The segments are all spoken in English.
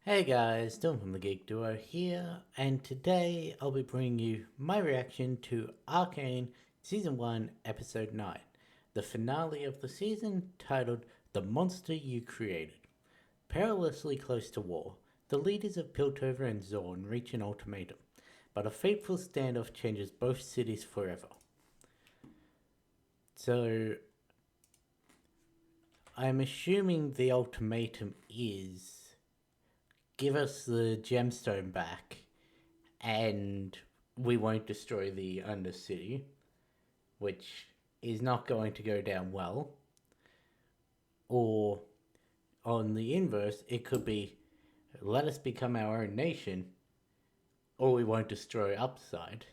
Hey guys, Dylan from the Geek Duo here, and today I'll be bringing you my reaction to Arcane Season 1, Episode 9, the finale of the season titled The Monster You Created. Perilously close to war, the leaders of Piltover and Zorn reach an ultimatum, but a fateful standoff changes both cities forever. So, I'm assuming the ultimatum is give us the gemstone back and we won't destroy the Undercity, which is not going to go down well. Or on the inverse, it could be let us become our own nation, or we won't destroy Upside,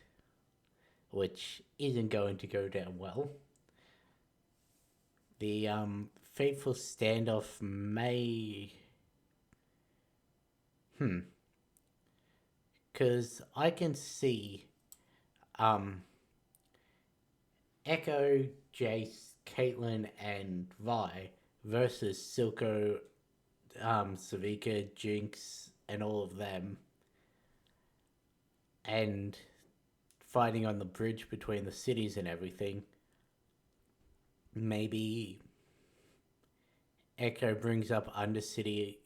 which isn't going to go down well. The fateful standoff may. Because I can see um, Echo, Jace, Caitlyn, and Vi versus Silco, Savika, Jinx, and all of them, and fighting on the bridge between the cities and everything. Maybe Echo brings up Undercity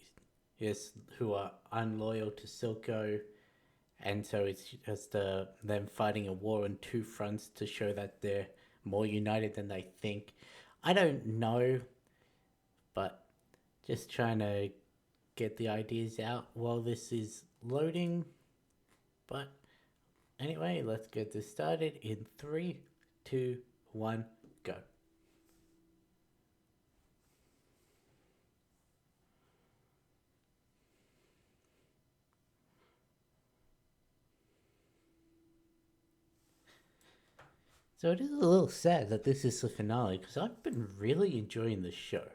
who are unloyal to Silco, and so it's just them fighting a war on two fronts to show that they're more united than they think. I don't know, but just trying to get the ideas out while this is loading. But anyway, let's get this started in 3, 2, 1, go. So it is a little sad that this is the finale because I've been really enjoying the show.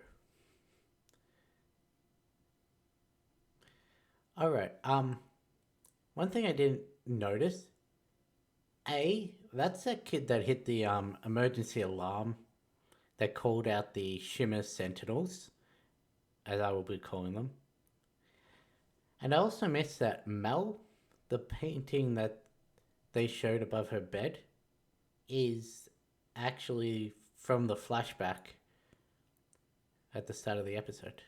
Alright, one thing I didn't notice, that's that kid that hit the emergency alarm that called out the Shimmer Sentinels, as I will be calling them. And I also missed that Mel, the painting that they showed above her bed, is actually from the flashback at the start of the episode.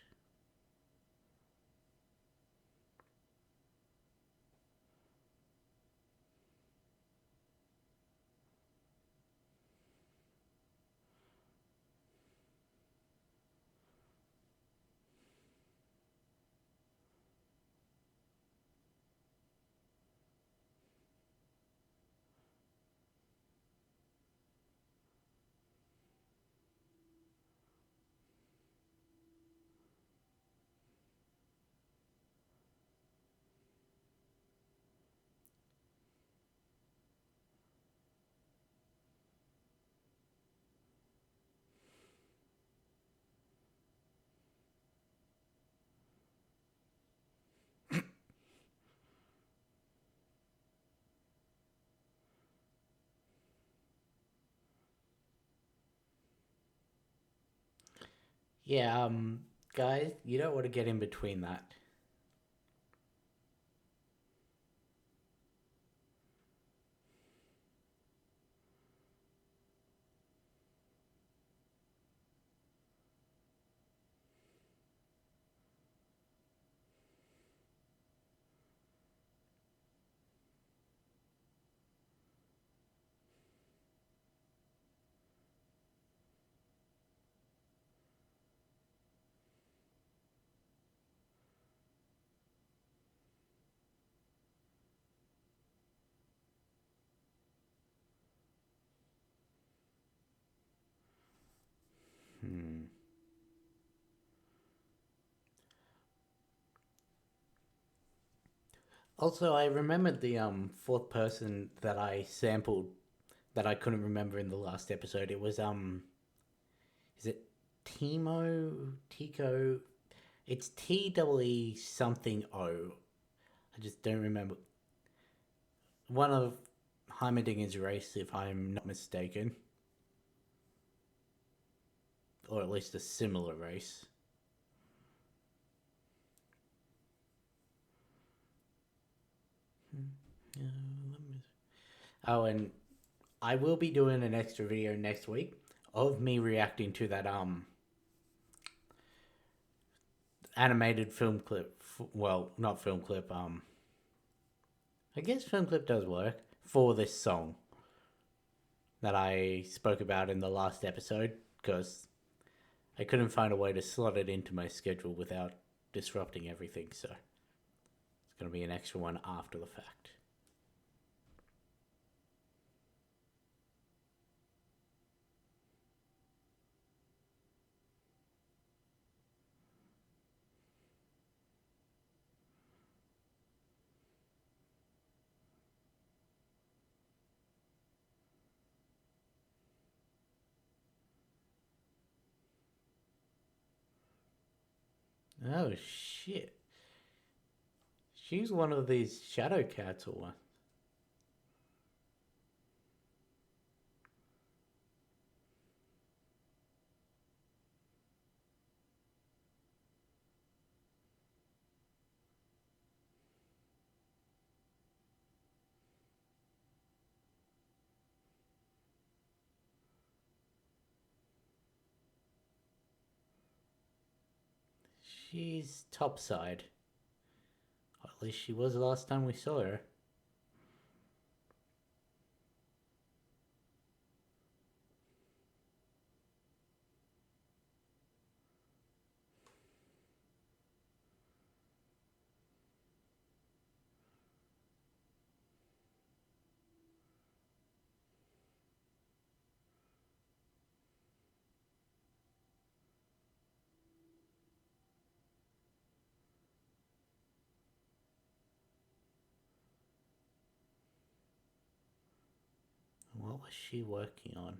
Yeah, guys, you don't want to get in between that. Hmm. Also, I remembered the fourth person that I sampled that I couldn't remember in the last episode. It was is it Tico? It's TWE something O. I just don't remember. One of Heimerdinger's race, if I'm not mistaken, or at least a similar race. Oh, and I will be doing an extra video next week of me reacting to that animated film clip. Well, not film clip. I guess film clip does work for this song that I spoke about in the last episode because I couldn't find a way to slot it into my schedule without disrupting everything. So it's gonna be an extra one after the fact. Oh shit. She's one of these shadow cats or what? She's topside. Or at least she was the last time we saw her. What was she working on?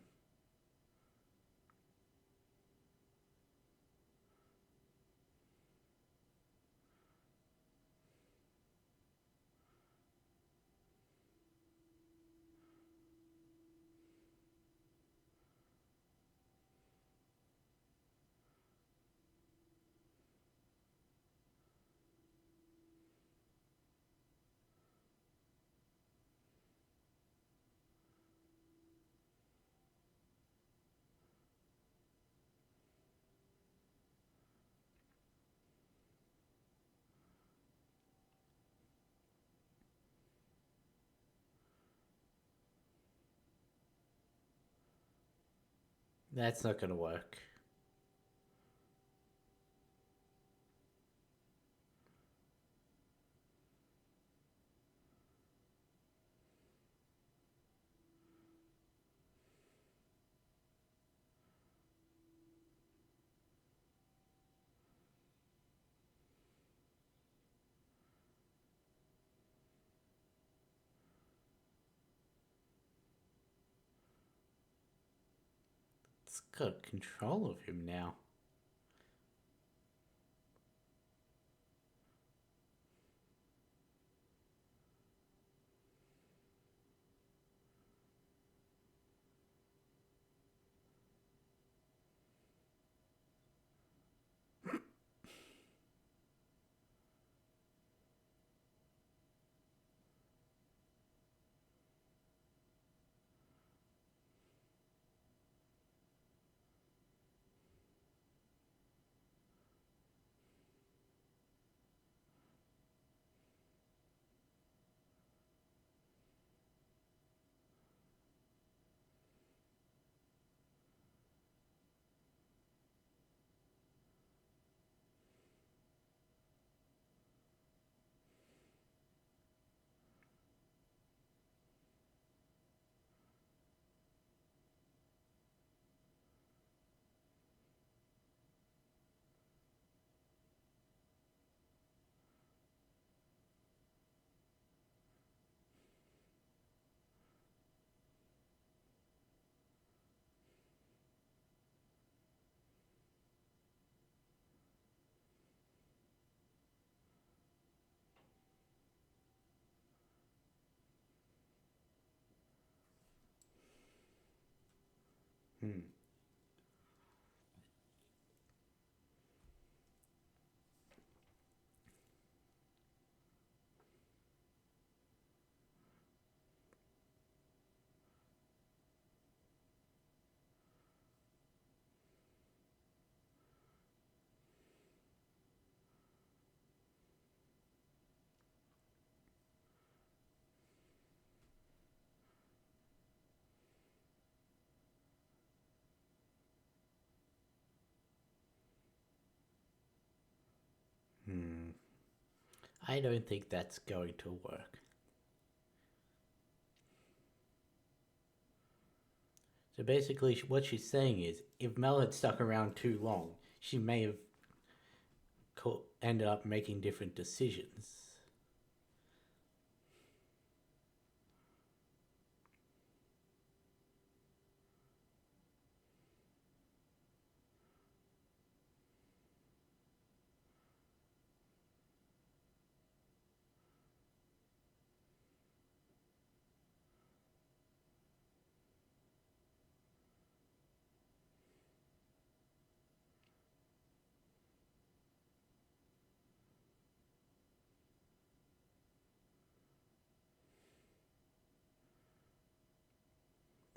That's not gonna work. It's got control of him now. Hmm. I don't think that's going to work. So basically, what she's saying is, if Mel had stuck around too long, she may have ended up making different decisions.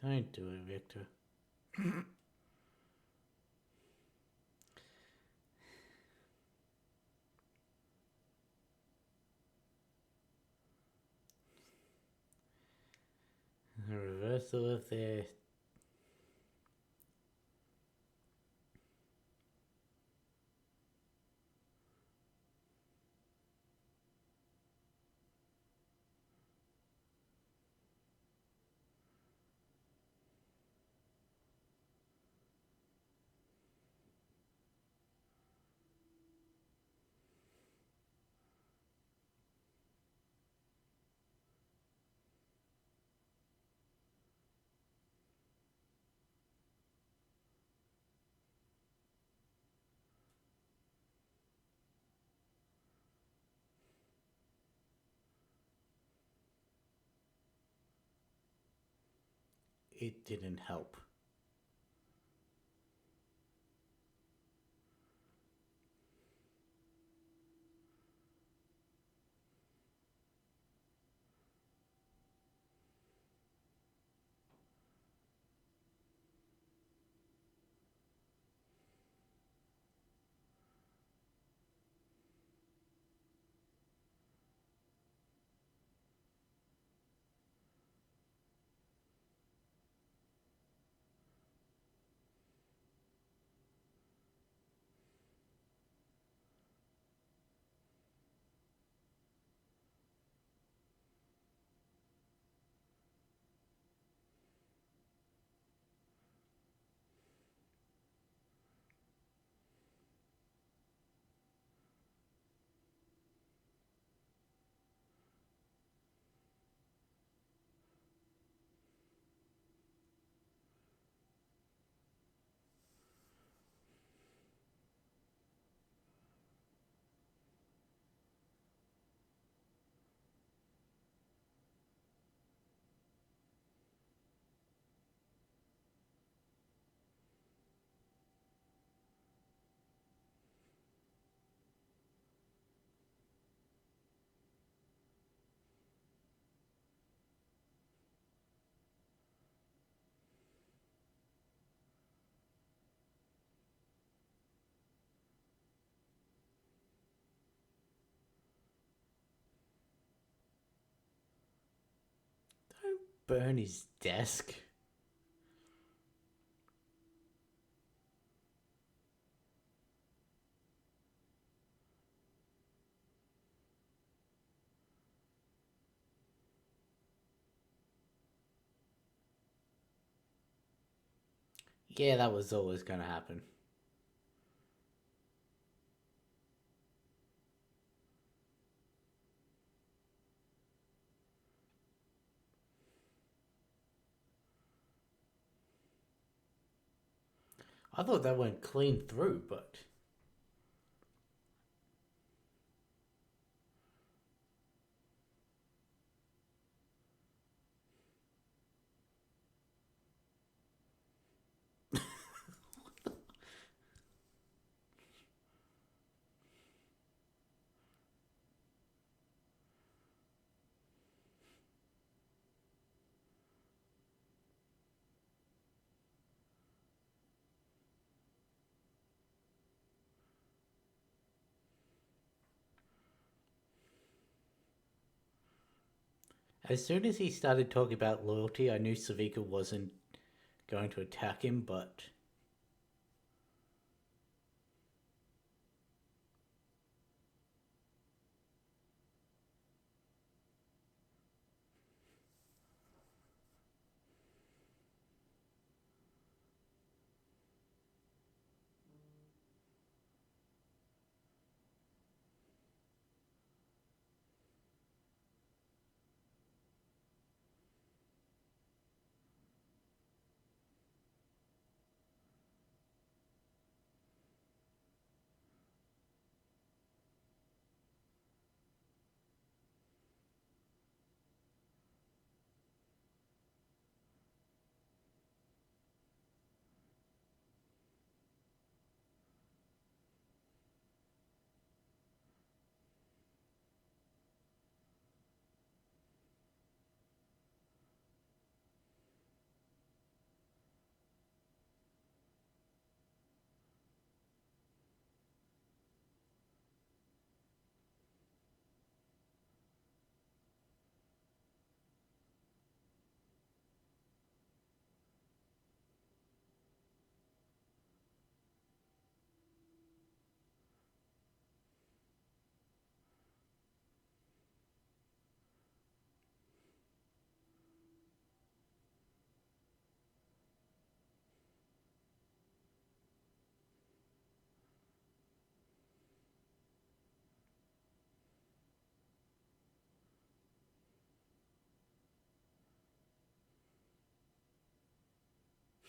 Don't do it, Victor. A reversal of their. It didn't help. Don't burn his desk. Yeah, that was always gonna happen. I thought that went clean through, but. As soon as he started talking about loyalty, I knew Savika wasn't going to attack him, but.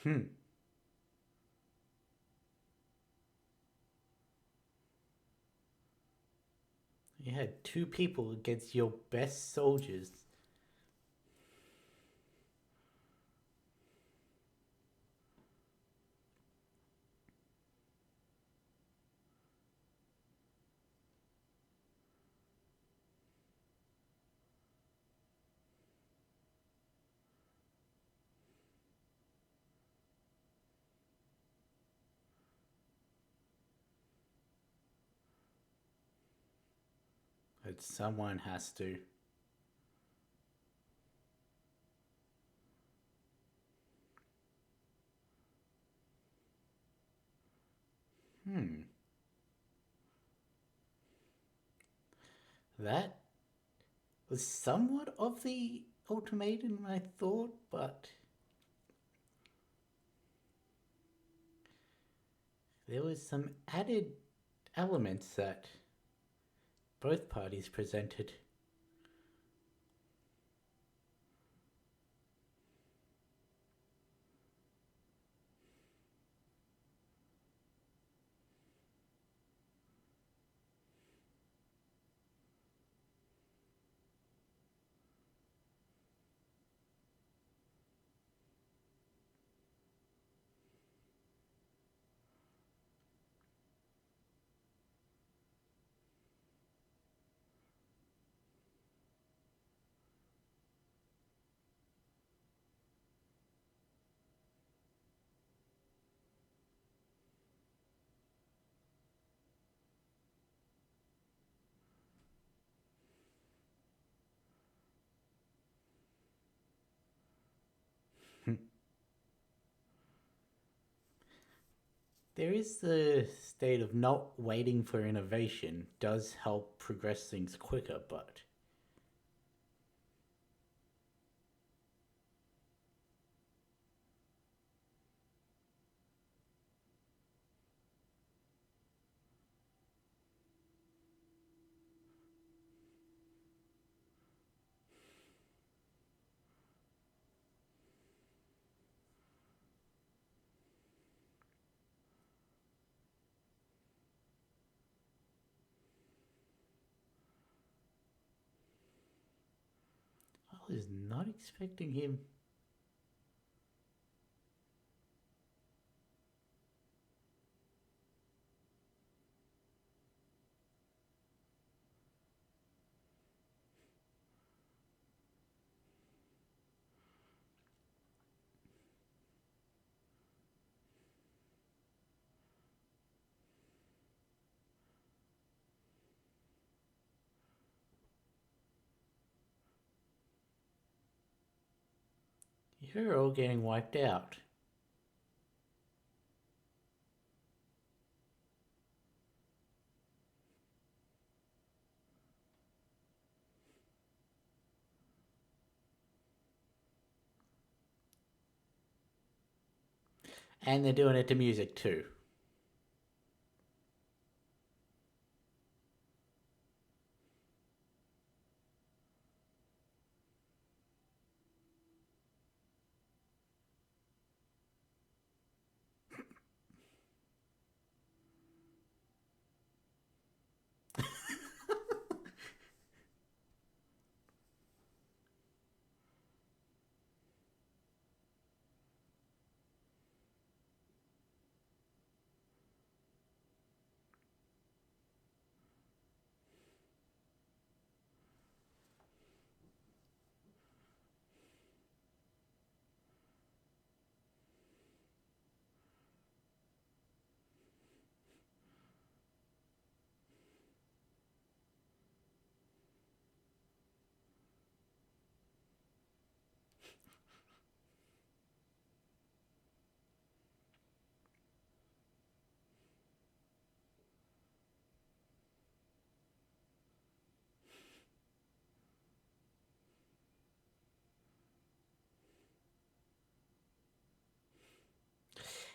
Hmm. You had two people against your best soldiers. But someone has to. Hmm. That was somewhat of the ultimatum I thought, but there was some added elements that both parties presented. There is the state of not waiting for innovation does help progress things quicker, but I was not expecting him. You're all getting wiped out. And they're doing it to music too.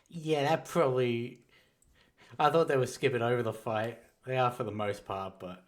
Yeah, that probably. I thought they were skipping over the fight. They are for the most part, but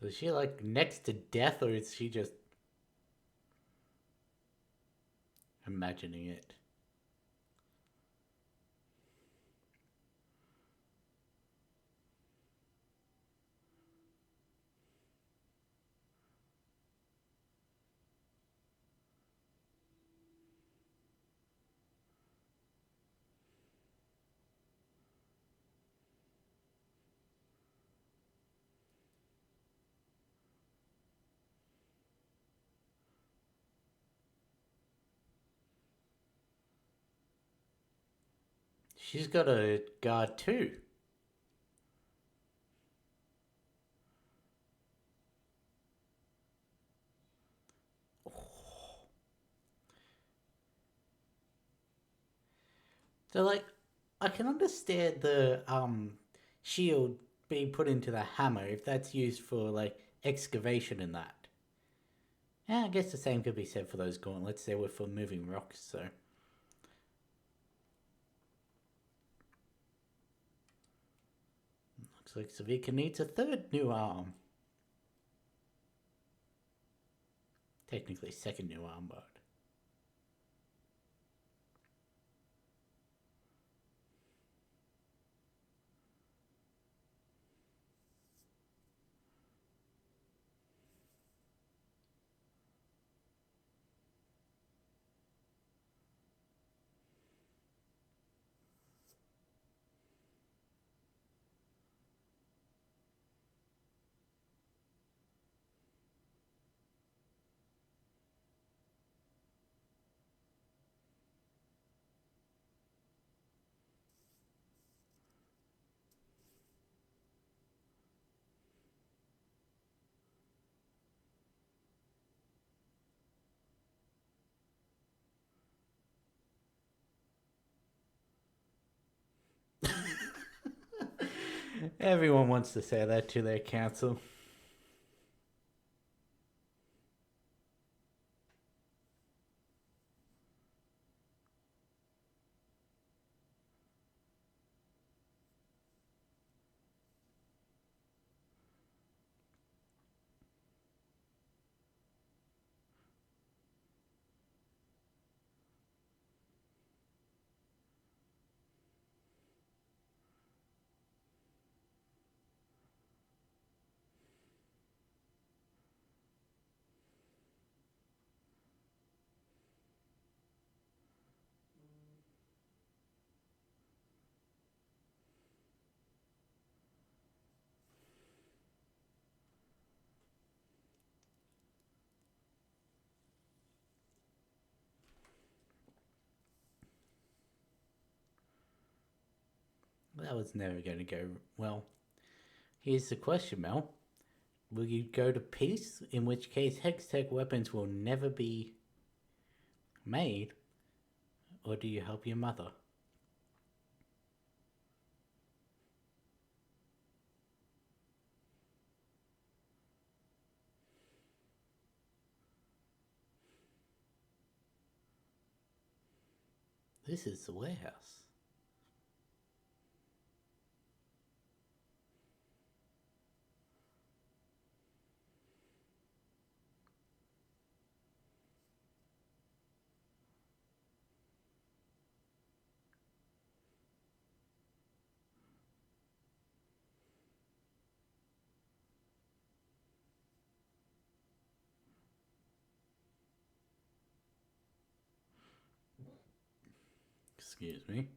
So is she like next to death, or is she just imagining it? She's got a guard too. So like, I can understand the shield being put into the hammer if that's used for like excavation and that. Yeah, I guess the same could be said for those gauntlets. They were for moving rocks, so looks like Savika needs a third new arm. Technically, second new arm, but everyone wants to say that to their council. That was never going to go well. Here's the question, Mel. Will you go to peace, in which case Hextech weapons will never be made, or do you help your mother? This is the warehouse. Excuse me.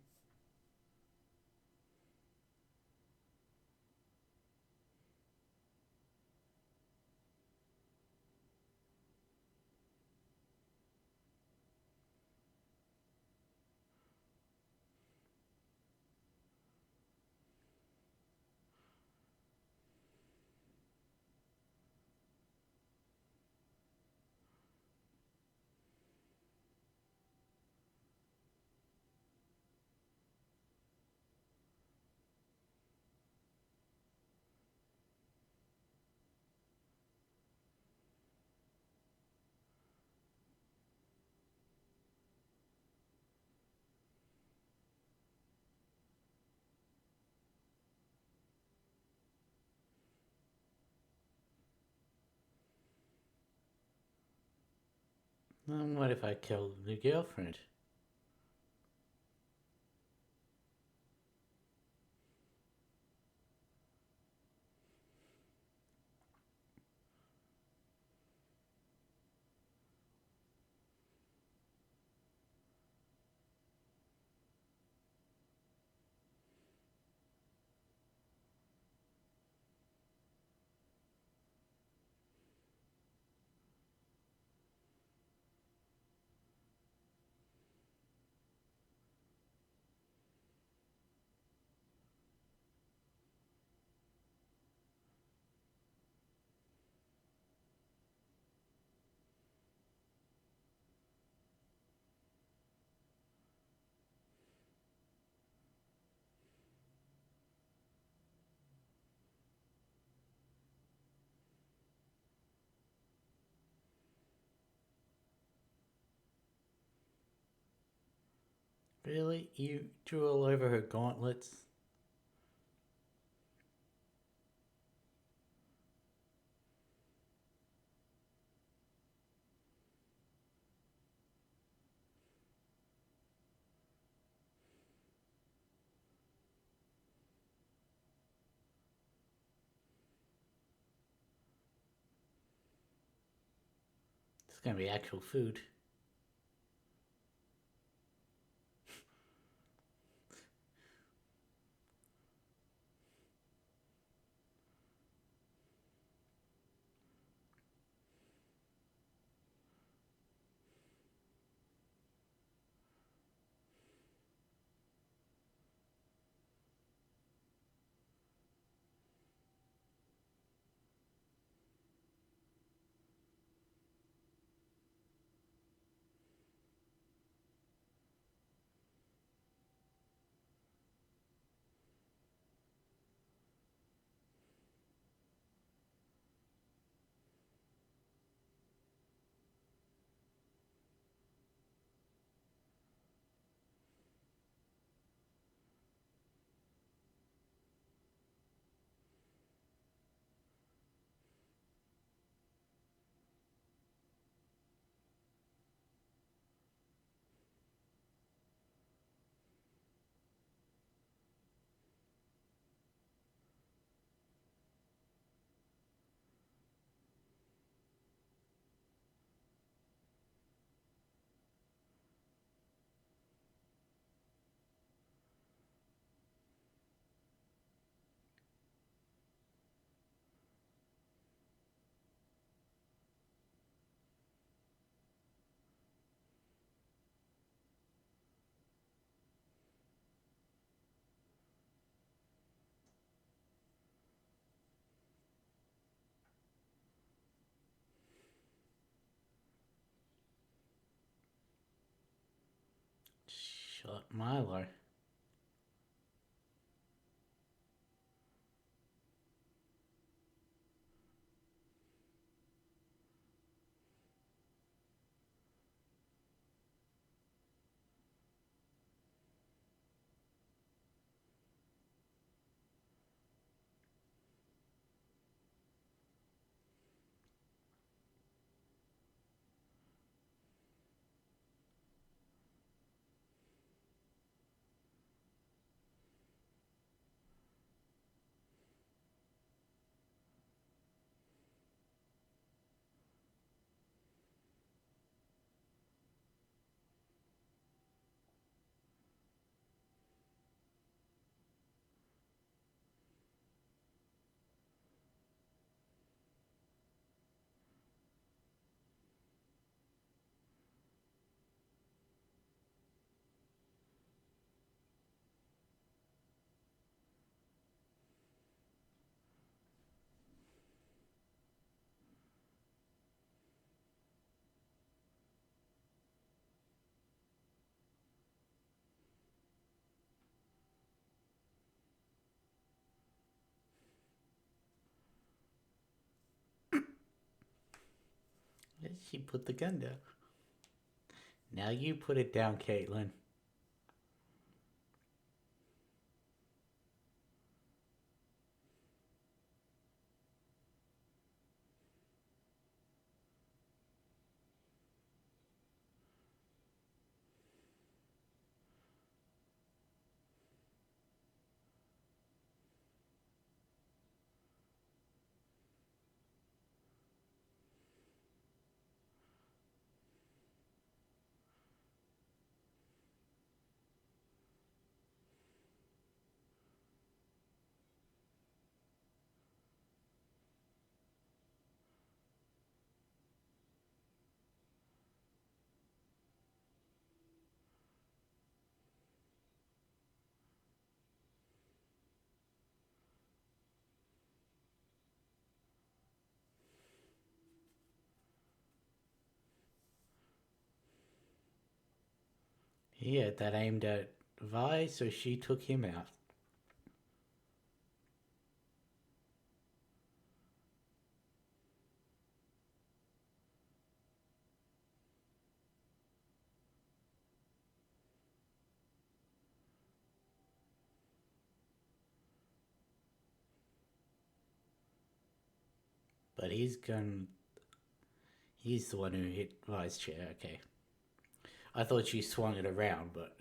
What if I killed the girlfriend? Really? You drew all over her gauntlets? It's gonna be actual food. Shot Milo. She put the gun down. Now you put it down, Caitlin. Yeah, that aimed at Vi, so she took him out. But he's the one who hit Vi's chair. Okay. I thought she swung it around, but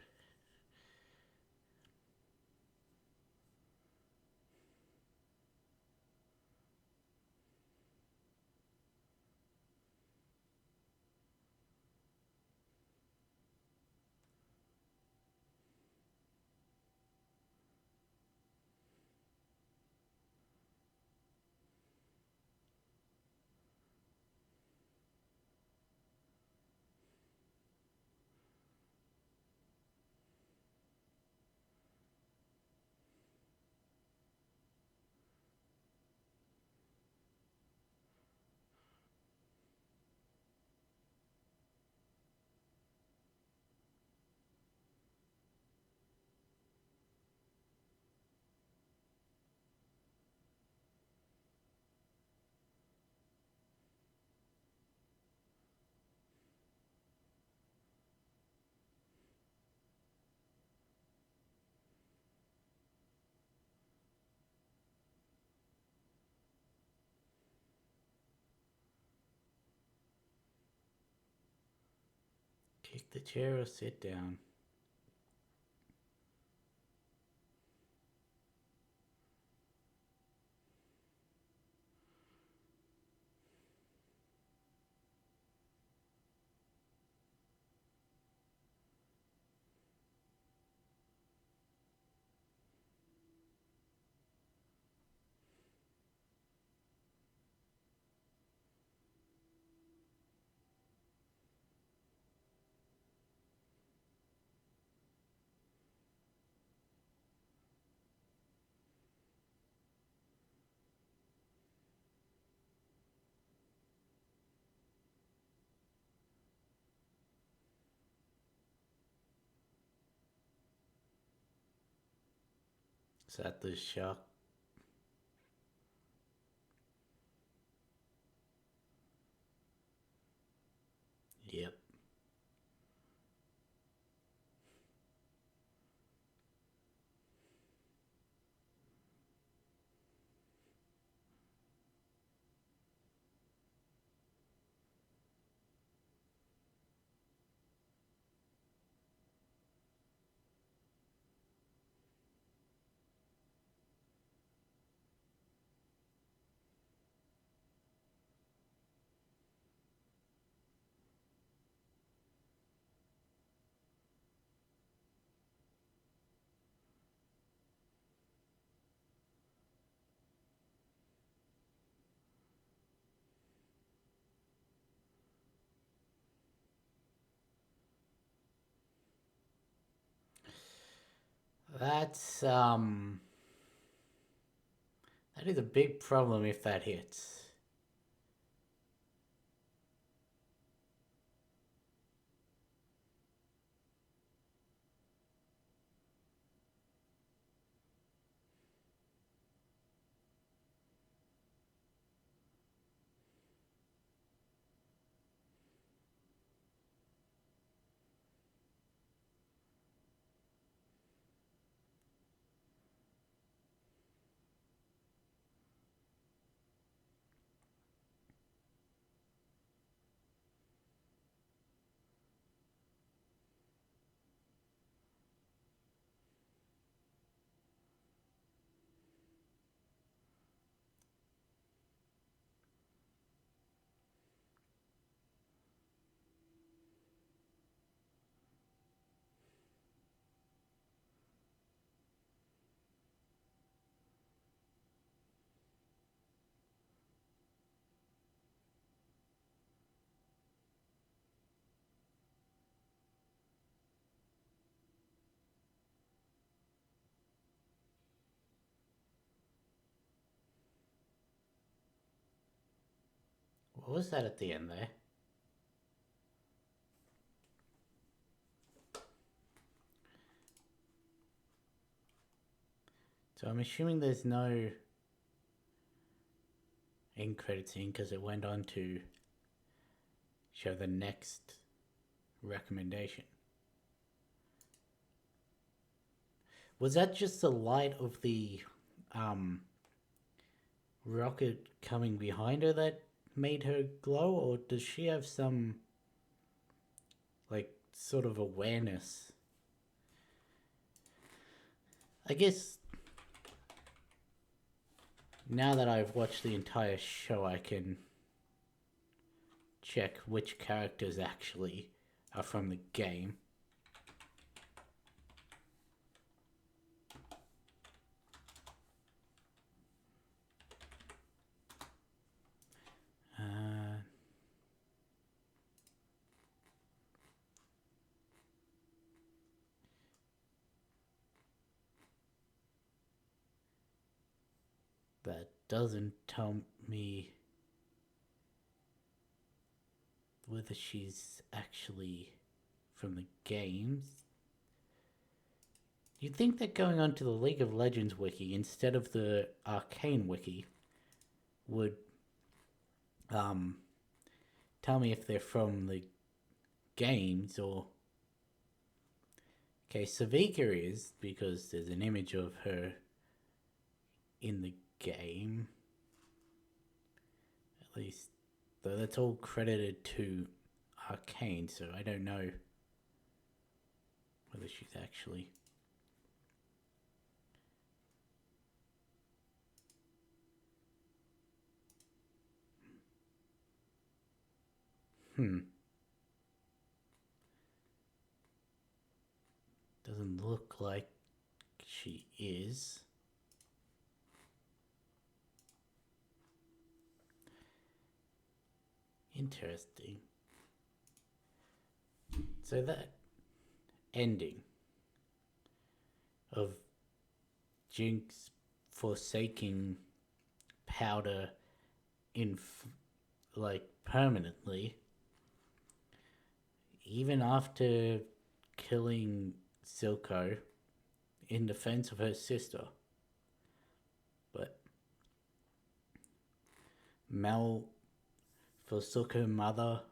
kick the chair or sit down. Is that the shark? Yep. That's that is a big problem if that hits. What was that at the end there? So I'm assuming there's no end credit scene because it went on to show the next recommendation. Was that just the light of the rocket coming behind her that made her glow, or does she have some like sort of awareness? I guess now that I've watched the entire show, I can check which characters actually are from the game. That doesn't tell me whether she's actually from the games. You'd think that going onto the League of Legends wiki instead of the Arcane wiki would tell me if they're from the games or... Okay, Savika is, because there's an image of her in the game. At least, though that's all credited to Arcane, so I don't know whether she's actually... Doesn't look like she is. Interesting. So that ending of Jinx forsaking Powder like permanently, even after killing Silco in defense of her sister, but Mel forsook her mother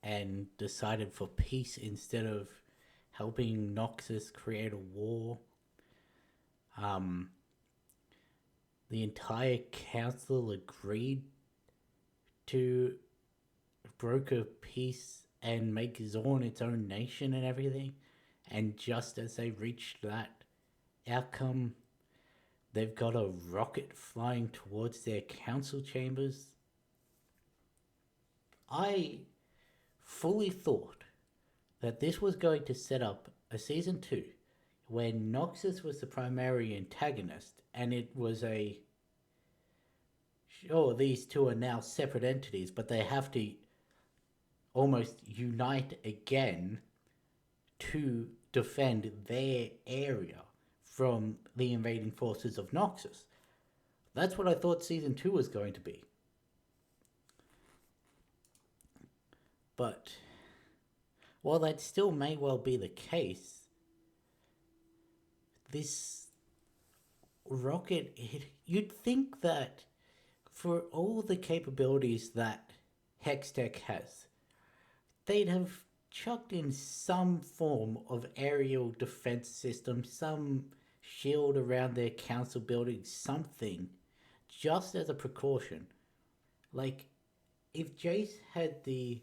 and decided for peace instead of helping Noxus create a war. The entire council agreed to broker peace and make Zorn its own nation and everything. And just as they reached that outcome, they've got a rocket flying towards their council chambers. I fully thought that this was going to set up a season 2 where Noxus was the primary antagonist, and it was a... Sure, these two are now separate entities, but they have to almost unite again to defend their area from the invading forces of Noxus. That's what I thought season 2 was going to be. But while that still may well be the case, this rocket, you'd think that for all the capabilities that Hextech has, they'd have chucked in some form of aerial defense system, some shield around their council building, something, just as a precaution. Like, if Jace had the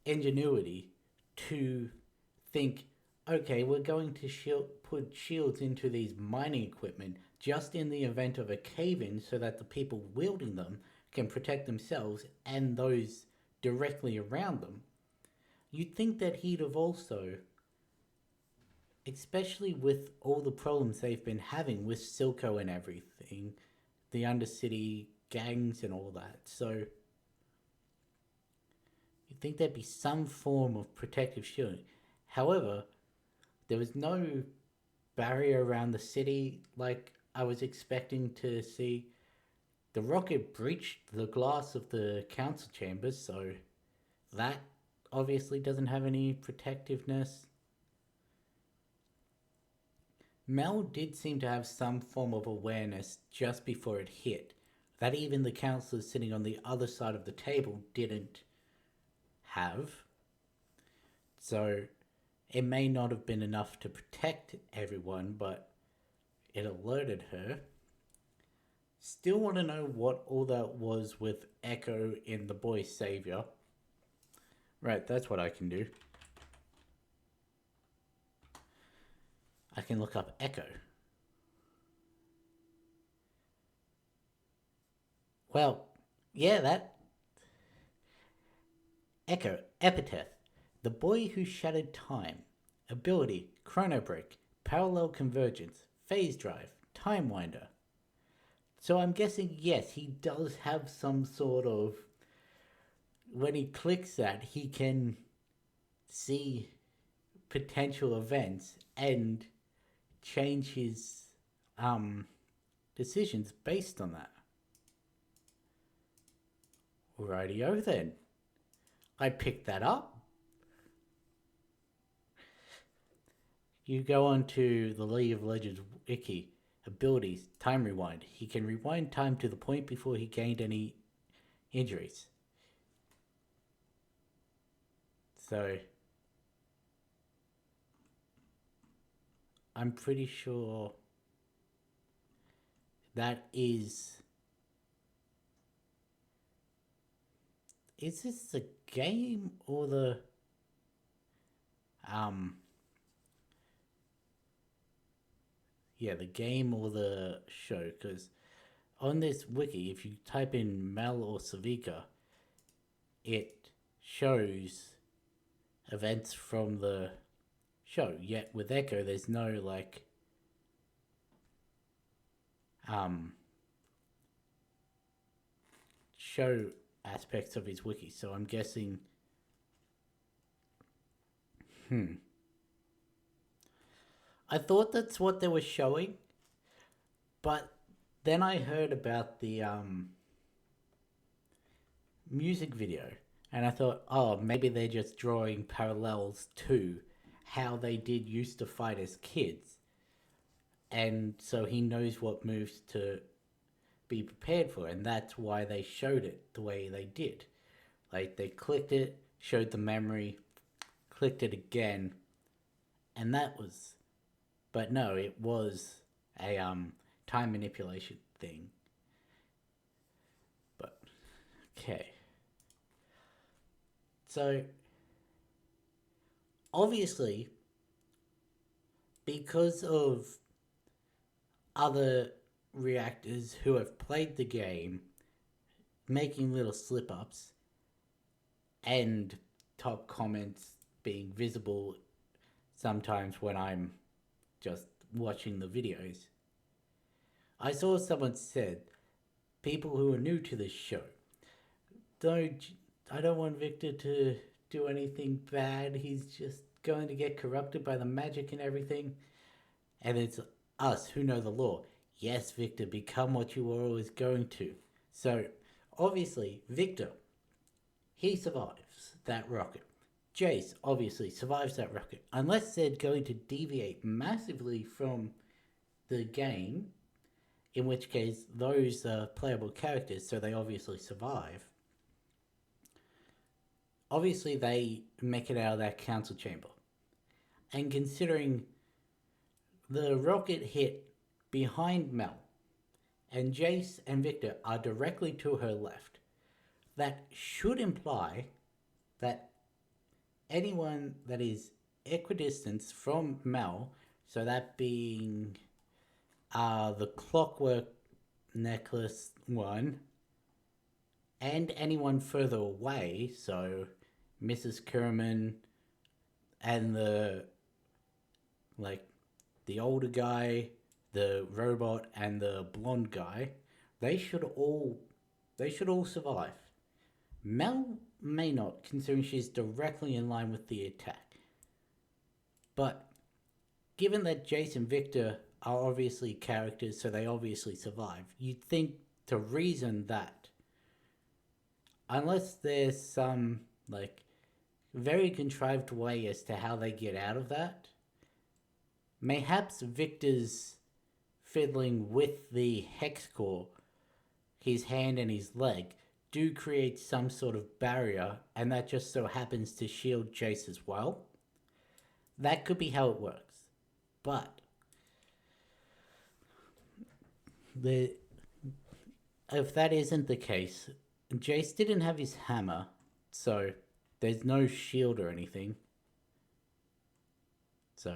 ingenuity to think, okay, we're going to put shields into these mining equipment just in the event of a cave-in so that the people wielding them can protect themselves and those directly around them, you'd think that he'd have also, especially with all the problems they've been having with Silco and everything, the Undercity gangs and all that, so you'd think there'd be some form of protective shielding. However, there was no barrier around the city like I was expecting to see. The rocket breached the glass of the council chambers, so that obviously doesn't have any protectiveness. Mel did seem to have some form of awareness just before it hit, that even the counselors sitting on the other side of the table didn't have. So it may not have been enough to protect everyone, but it alerted her. Still want to know what all that was with Echo in The Boy Savior. Right, that's what I can do. I can look up Echo. Well, yeah, that. Echo, epithet. The boy who shattered time. Ability, chrono break, parallel convergence, phase drive, time winder. So I'm guessing, yes, he does have some sort of. When he clicks that, he can see potential events and change his decisions based on that. Rightio then. I picked that up. You go on to the League of Legends wiki. Abilities, time rewind. He can rewind time to the point before he gained any injuries. So I'm pretty sure that is. Is this the game or the yeah, the game or the show? Because on this wiki, if you type in Mel or Savika, it shows events from the show. Yet with Echo, there's no like show aspects of his wiki. So I'm guessing. I thought that's what they were showing, but then I heard about the music video, and I thought, oh, maybe they're just drawing parallels to how they did used to fight as kids, and so he knows what moves to be prepared for, and that's why they showed it the way they did. Like they clicked it, showed the memory, clicked it again, and that was. But no, it was a time manipulation thing. But okay. So obviously because of other reactors who have played the game making little slip ups and top comments being visible sometimes when I'm just watching the videos. I saw someone said, people who are new to this show, I don't want Victor to do anything bad. He's just going to get corrupted by the magic and everything. And it's us who know the law. Yes, Victor, become what you were always going to. So, obviously, Victor, he survives that rocket. Jace obviously survives that rocket. Unless they're going to deviate massively from the game, in which case those are playable characters, so they obviously survive. Obviously, they make it out of that council chamber. And considering the rocket hit behind Mel, and Jace and Victor are directly to her left, that should imply that anyone that is equidistant from Mel, so that being the clockwork necklace one, and anyone further away, so Mrs. Kerman and the older guy, the robot, and the blonde guy, they should all survive. Mel may not, considering she's directly in line with the attack. But given that Jace and Victor are obviously characters, so they obviously survive, you'd think to reason that, unless there's some very contrived way as to how they get out of that, mayhaps Victor's fiddling with the hex core, his hand and his leg, do create some sort of barrier, and that just so happens to shield Jace as well. That could be how it works. But the if that isn't the case, Jace didn't have his hammer, so there's no shield or anything. So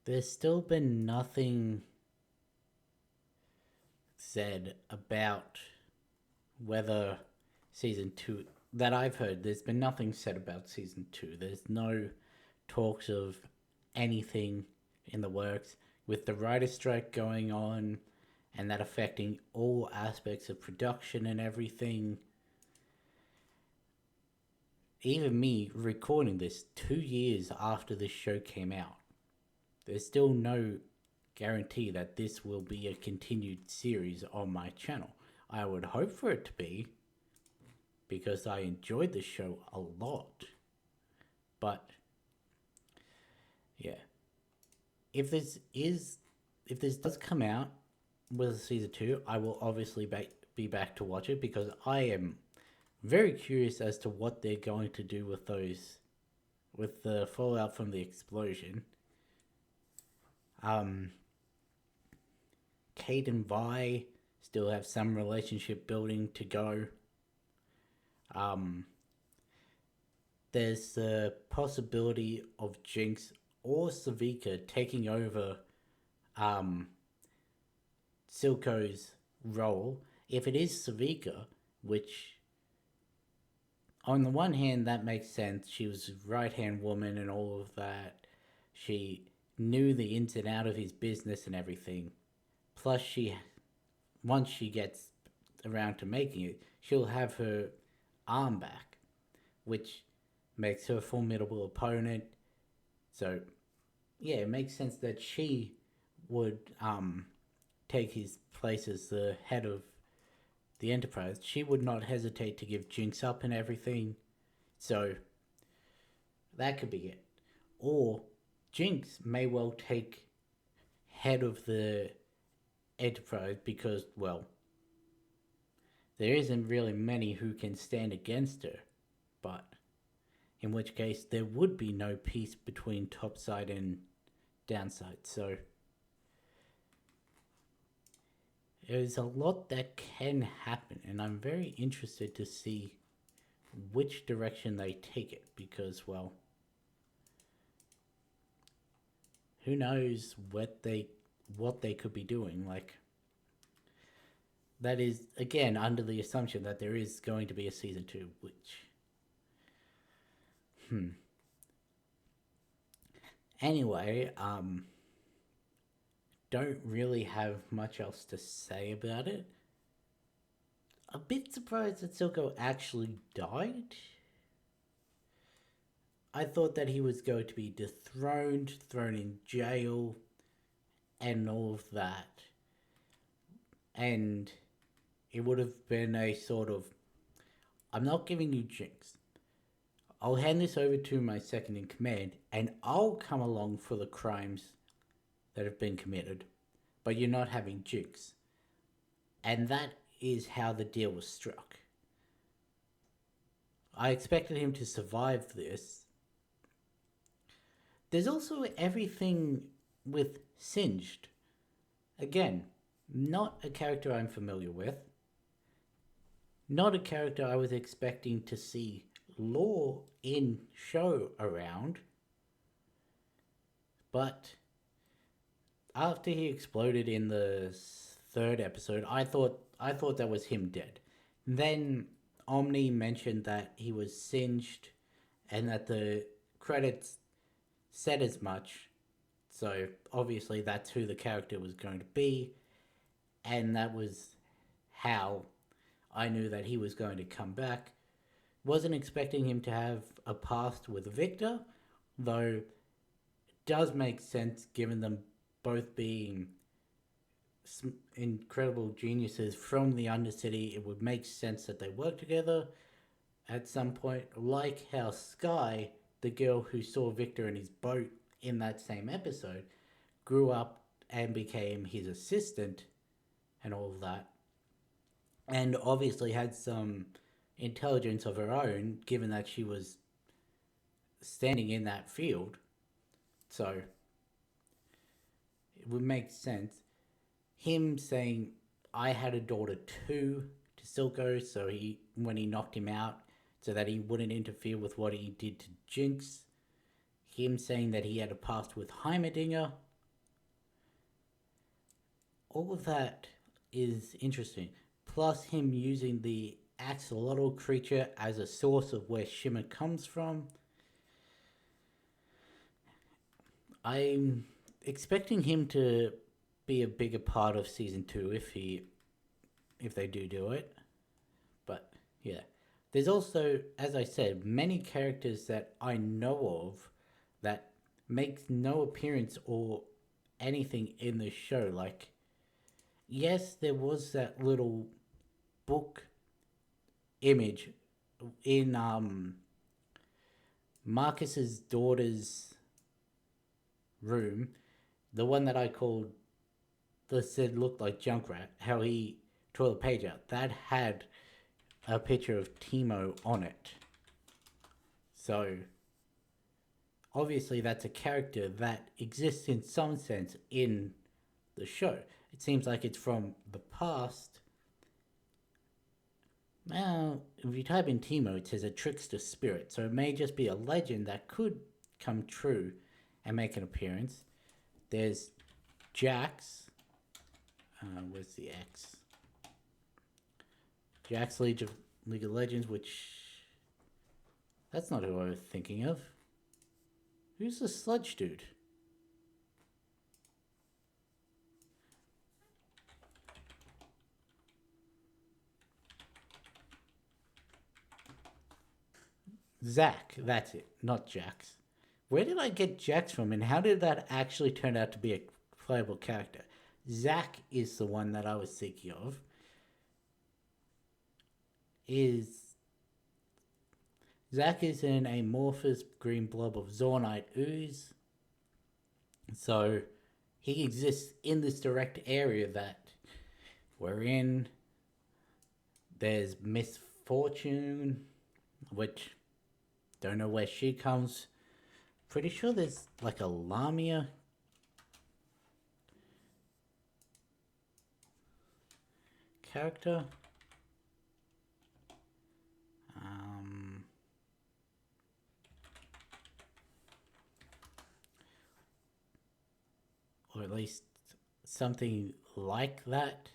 there's still been nothing said about whether season 2 that I've heard. There's been nothing said about season 2. There's no talks of anything in the works with the writer's strike going on and that affecting all aspects of production and everything. Even me recording this 2 years after this show came out, there's still no guarantee that this will be a continued series on my channel. I would hope for it to be, because I enjoyed the show a lot. But yeah, if this does come out with season 2, I will obviously be back to watch it, because I am very curious as to what they're going to do with the fallout from the explosion. Kate and Vi still have some relationship building to go. There's the possibility of Jinx or Savika taking over Silco's role. If it is Savika, which on the one hand that makes sense, she was a right-hand woman and all of that. She knew the ins and out of his business and everything. Plus, once she gets around to making it, she'll have her arm back, which makes her a formidable opponent. So, yeah, it makes sense that she would take his place as the head of the Enterprise. She would not hesitate to give Jinx up and everything. So, that could be it. Or Jinx may well take head of the Enterprise because, well, there isn't really many who can stand against her. But in which case there would be no peace between topside and downside. So there's a lot that can happen, and I'm very interested to see which direction they take it, because, well, who knows what they could be doing. Like, that is, again, under the assumption that there is going to be a season 2, which anyway, don't really have much else to say about it. A bit surprised that Silco actually died. I thought that he was going to be dethroned, thrown in jail, and all of that. And it would have been a sort of, I'm not giving you Jinx. I'll hand this over to my second in command, and I'll come along for the crimes that have been committed. But you're not having Jinx. And that is how the deal was struck. I expected him to survive this. There's also everything with Singed. Again, not a character I'm familiar with. Not a character I was expecting to see lore in show around. But after he exploded in the third episode, I thought that was him dead. Then Omni mentioned that he was singed and that the credits said as much. So obviously that's who the character was going to be. And that was how I knew that he was going to come back. Wasn't expecting him to have a past with Victor though it does make sense given them both being incredible geniuses from the Undercity. It would make sense that they work together at some point, like how Sky, the girl who saw Victor in his boat in that same episode, grew up and became his assistant and all of that, and obviously had some intelligence of her own, given that she was standing in that field. So it would make sense. Him saying, I had a daughter too, to Silco, so when he knocked him out, so that he wouldn't interfere with what he did to Jinx. Him saying that he had a past with Heimerdinger. All of that is interesting. Plus him using the axolotl creature as a source of where Shimmer comes from. I'm expecting him to be a bigger part of season 2 if they do it. But yeah. There's also, as I said, many characters that I know of that make no appearance or anything in the show. Like, yes, there was that little book image in Marcus's daughter's room, the one that I called that said looked like Junkrat, how he tore the page out. That had a picture of Timo on it. So obviously that's a character that exists in some sense in the show. It seems like it's from the past. Now, if you type in Timo, it says a trickster spirit, so it may just be a legend that could come true and make an appearance. There's Jax. Where's the X? Jax League of Legends, which... That's not who I was thinking of. Who's the sludge dude? Zack, that's it, not Jax. Where did I get Jax from, and how did that actually turn out to be a playable character? Zack is the one that I was thinking of. Zack is an amorphous green blob of Zornite ooze. So he exists in this direct area that we're in. There's Miss Fortune, which don't know where she comes. Pretty sure there's like a Lamia character. Or at least something like that.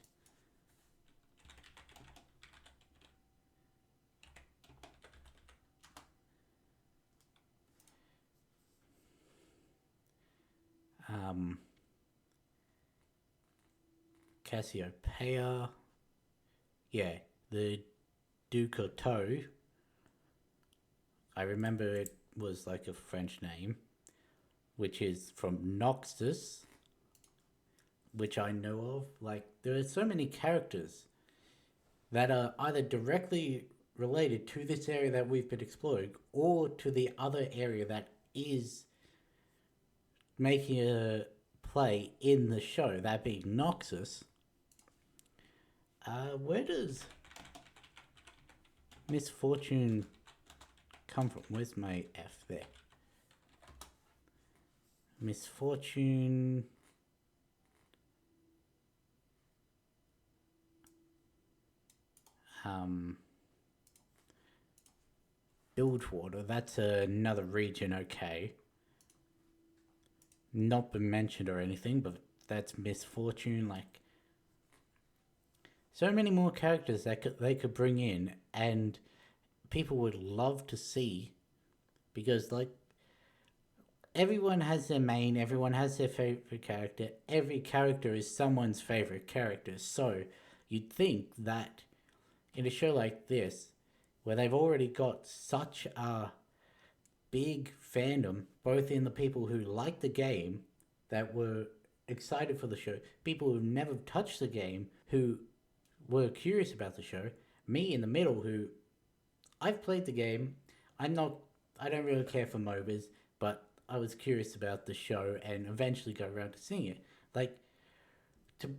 Cassiopeia. Yeah, the Ducoteau. I remember it was like a French name, which is from Noxus, which I know of. Like, there are so many characters that are either directly related to this area that we've been exploring or to the other area that is making a play in the show, that being Noxus. Where does Miss Fortune come from? Where's my F there? Miss Fortune. Bilgewater, that's another region, okay. Not been mentioned or anything, but that's Miss Fortune. Like, so many more characters that they could bring in, and people would love to see, because like everyone has their main, everyone has their favorite character. Every character is someone's favorite character, so you'd think that in a show like this, where they've already got such a big fandom, both in the people who liked the game, that were excited for the show, people who never touched the game, who were curious about the show, me in the middle, who I've played the game. I'm not. I don't really care for MOBAs, but I was curious about the show and eventually got around to seeing it. Like, to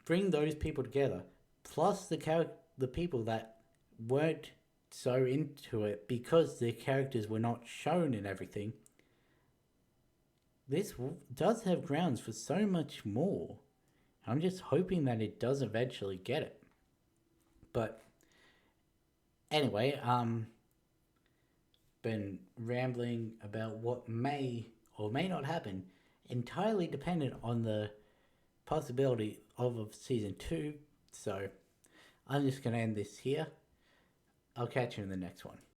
bring those people together, plus the people that weren't so into it because their characters were not shown and everything. This does have grounds for so much more. I'm just hoping that it does eventually get it. But anyway, been rambling about what may or may not happen, entirely dependent on the possibility of a season 2. So I'm just going to end this here. I'll catch you in the next one.